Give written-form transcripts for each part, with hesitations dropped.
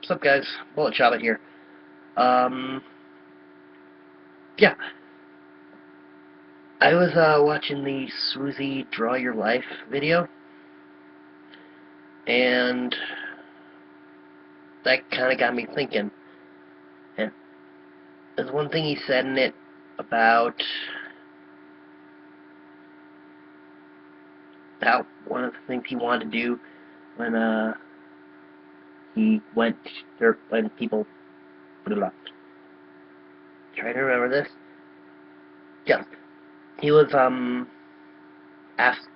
What's up, guys? Bullet Chaba here. Yeah, I was watching the Swoozy Draw Your Life video, and that kind of got me thinking. And there's one thing he said in it about how one of the things he wanted to do when he went, or when people, blah, blah, trying to remember this. Yeah, he was asked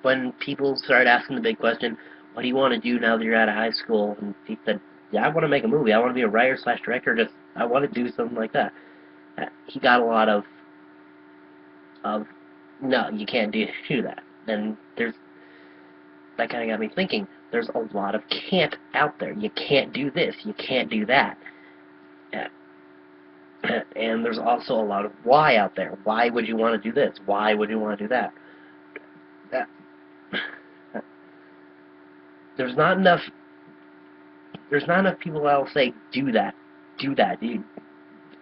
when people started asking the big question, what do you want to do now that you're out of high school? And he said, yeah, I want to make a movie. I want to be a writer slash director. Just I want to do something like that. He got a lot of no, you can't do that. And that kind of got me thinking. There's a lot of can't out there. You can't do this. You can't do that. And there's also a lot of why out there. Why would you want to do this? Why would you want to do that? There's not enough people that will say, do that, dude.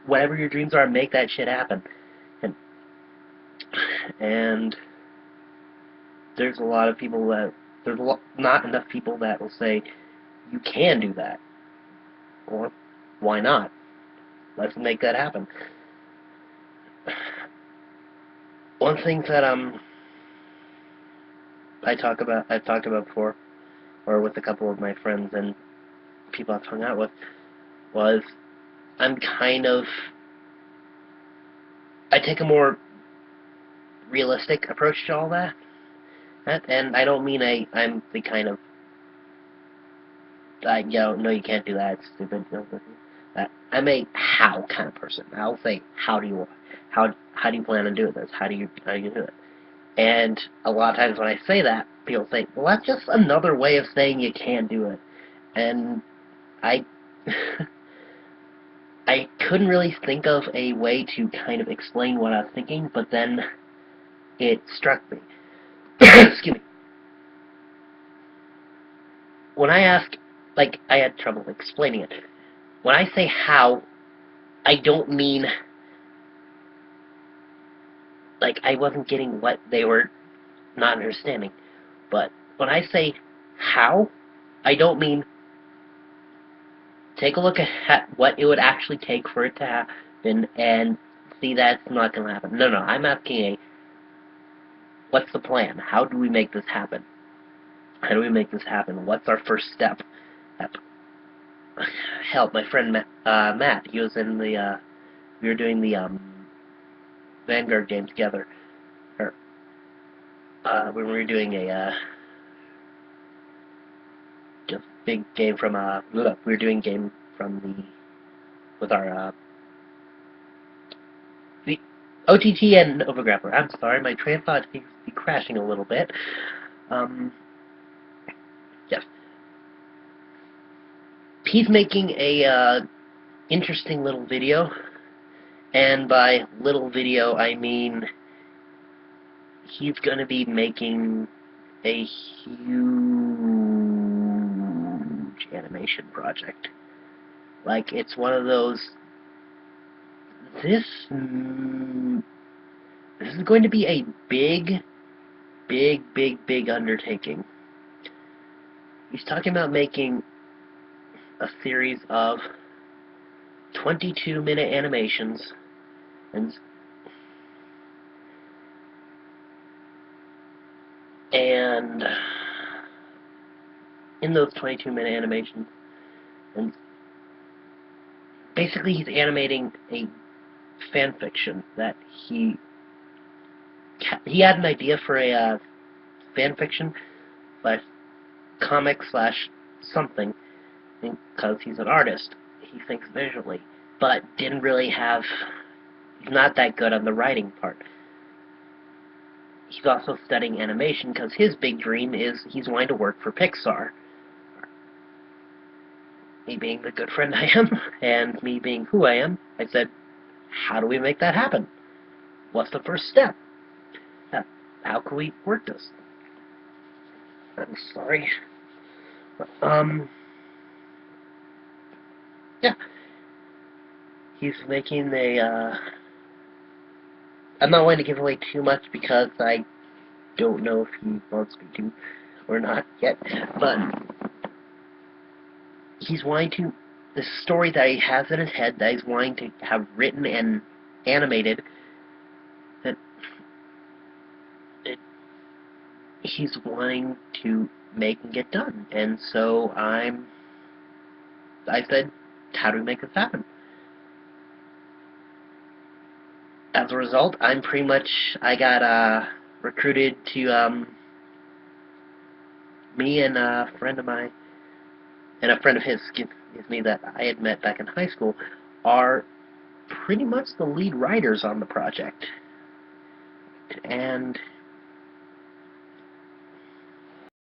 Whatever your dreams are, make that shit happen. And there's a lot of people that, not enough people that will say, you can do that. Or, why not? Let's make that happen. One thing that I've talked about before, or with a couple of my friends and people I've hung out with, was I take a more realistic approach to all that. And I don't mean I'm the kind of no, you can't do that, it's stupid. I'm a how kind of person. I'll say, how do you plan on doing this? How do you do it? And a lot of times when I say that, people say, well, that's just another way of saying you can't do it. And I I couldn't really think of a way to kind of explain what I was thinking, but then it struck me. Excuse me. When I ask, I had trouble explaining it. When I say how, I don't mean, I wasn't getting what they were not understanding. But when I say how, I don't mean take a look at what it would actually take for it to happen and see that's not going to happen. No, I'm asking what's the plan? How do we make this happen? How do we make this happen? What's our first step? Help, my friend Matt, he was in the, we were doing the Vanguard game together. When we were doing a just big game from we were doing game from with our the OTT and Overgrappler. I'm sorry, my train of thought seems to be crashing a little bit. Yes. He's making a interesting little video, and by little video I mean he's going to be making a huge animation project. It's one of those, this is going to be a big undertaking. He's talking about making a series of 22-minute animations, and in those 22-minute animations, and basically he's animating a fan fiction that he had an idea for a fan fiction slash comic slash something, because he's an artist. He thinks visually, but didn't really have, he's not that good on the writing part. He's also studying animation because his big dream is he's wanting to work for Pixar. Me being the good friend I am, and me being who I am, I said, how do we make that happen? What's the first step? How can we work this? I'm sorry. yeah, he's making a, I'm not going to give away too much because I don't know if he wants me to or not yet, but he's wanting to, the story that he has in his head that he's wanting to have written and animated, that it, he's wanting to make and get done. And so I said, how do we make this happen? As a result, I'm pretty much, I got recruited to, me and a friend of mine, and a friend of his, excuse me, that I had met back in high school, are pretty much the lead writers on the project. And